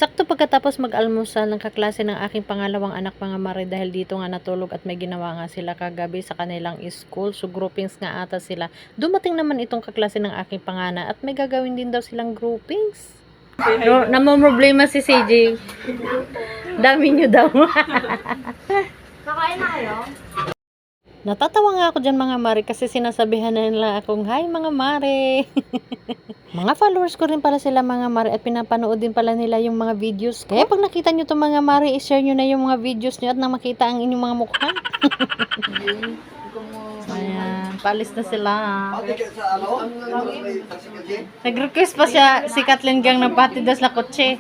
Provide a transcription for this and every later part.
Sakto pagkatapos mag-almusal ng kaklase ng aking pangalawang anak mga mare dahil dito nga natulog at may ginawa nga sila kagabi sa kanilang school. So groupings nga ata sila. Dumating naman itong kaklase ng aking panganay at may gagawin din daw silang groupings. No, namomroblema si CJ. Dami nyo daw. Kakain na kayo? Natatawa nga ako dyan mga mare kasi sinasabihan na nila akong, "Hi mga mare." Mga followers ko rin pala sila mga mare at pinapanood din pala nila yung mga videos. Kaya pag nakita nyo itong mga mare, i-share nyo na yung mga videos nyo at nang makita ang inyong mga mukha. Ayan, paalis na sila. Nag-request pa siya si Kathleen Gang ng patidas na kotse.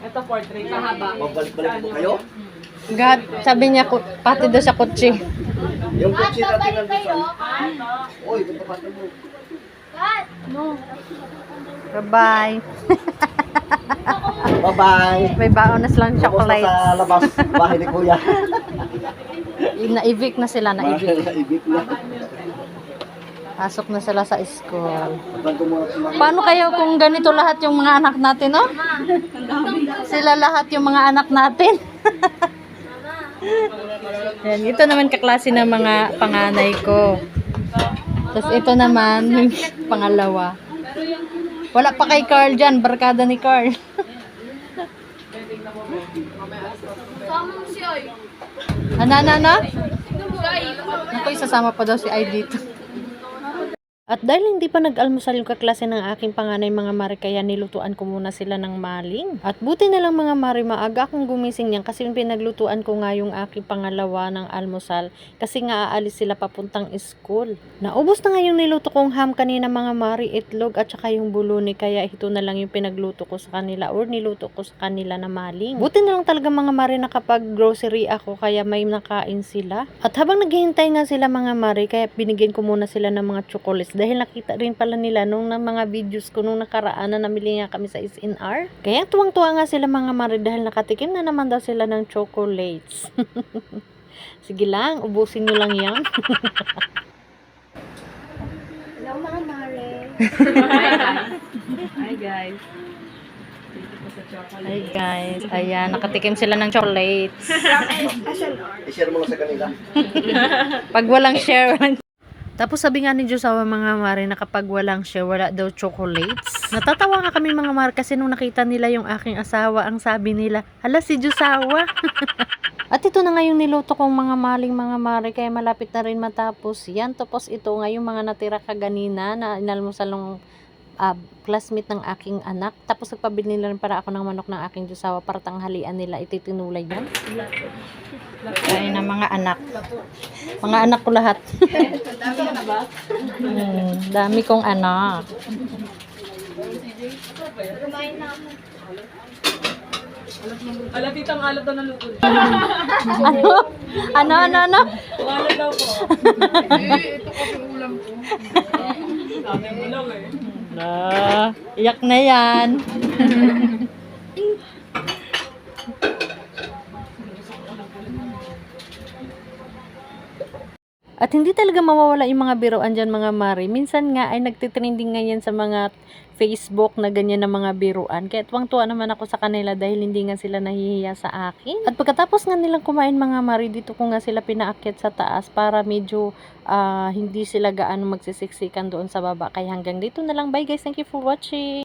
Ito portrait, mahaba. Magbalik-balik po kayo? God, sabi niya, pati daw sa kotse. Yung kutsi natin Babalik kayo? Uy, kapapata mo. Kat! Bye-bye. Bye-bye. May baon na silang Tapos na chocolate. sa labas, bahay ni Kuya. Na-evict na sila, na-evict. Ibig na. Pasok na sila sa school. Pag kumuha sa mga Paano kayo kung ganito lahat yung mga anak natin, no? Sila lahat yung mga anak natin. Yan, ito naman kaklase ng mga panganay ko. Tapos ito naman, yung pangalawa. Wala pa kay Carl dyan, barkada ni Carl. Sama mo si Ay. Ano? Si Ay. Ako, isasama pa daw si Ay dito. At dahil hindi pa nag-almusal yung kaklase ng aking panganay mga mare, kaya nilutuan ko muna sila ng maling. At buti na lang mga mare, maaga akong gumising niyan kasi yung pinaglutuan ko nga yung aking pangalawa ng almusal kasi nga aalis sila papuntang school. Naubos na nga yung niluto kong ham kanina mga mare, itlog at saka yung buluni, kaya ito na lang yung pinagluto ko sa kanila or niluto ko sa kanila na maling. Buti na lang talaga mga mare nakapag grocery ako kaya may nakain sila. At habang naghihintay nga sila mga mare, kaya binigyan ko muna sila ng mga chocolates dahil nakita rin pala nila nung mga videos ko nung nakaraan na namili nga kami sa SNR. Kaya tuwang-tuwa nga sila mga mare dahil nakatikim na naman daw sila ng chocolates. Sige lang, ubusin nyo lang yan. Hello mga mare. Hi guys. Hi guys, ayan, nakatikim sila ng chocolates. i-share mo lang sa kanila. Pag walang share, Tapos sabi nga ni Josawa mga mare na kapag walang share, wala daw chocolates. Natatawa nga kami mga mare kasi nung nakita nila yung aking asawa, ang sabi nila, hala si Josawa. At ito na nga yung niluto kong mga maling mga mare, kaya malapit na rin matapos yan. Tapos ito nga yung mga natira kaganina na inalmusal ng classmate ng aking anak. Tapos nagpabili nila rin para ako ng manok ng aking Josawa para tanghalian nila ititinulay yan. Kaya na mga anak. Mga anak ko lahat. Dami kong anak. Kumain na ako. Alat dito ang alat na naluto. Ano? Alat daw po. Ito kasi ulam ko. Dami mo lang Iyak na yan. At hindi talaga mawawala yung mga biruan dyan mga mare. Minsan nga ay nagtitrending ngayon sa mga Facebook na ganyan na mga biruan. Kaya tuwang-tuwa naman ako sa kanila dahil hindi nga sila nahihiya sa akin. At pagkatapos nga nilang kumain mga mare, dito ko nga sila pinaakyat sa taas para medyo hindi sila gaano magsisiksikan doon sa baba. Kaya hanggang dito na lang. Bye guys, thank you for watching.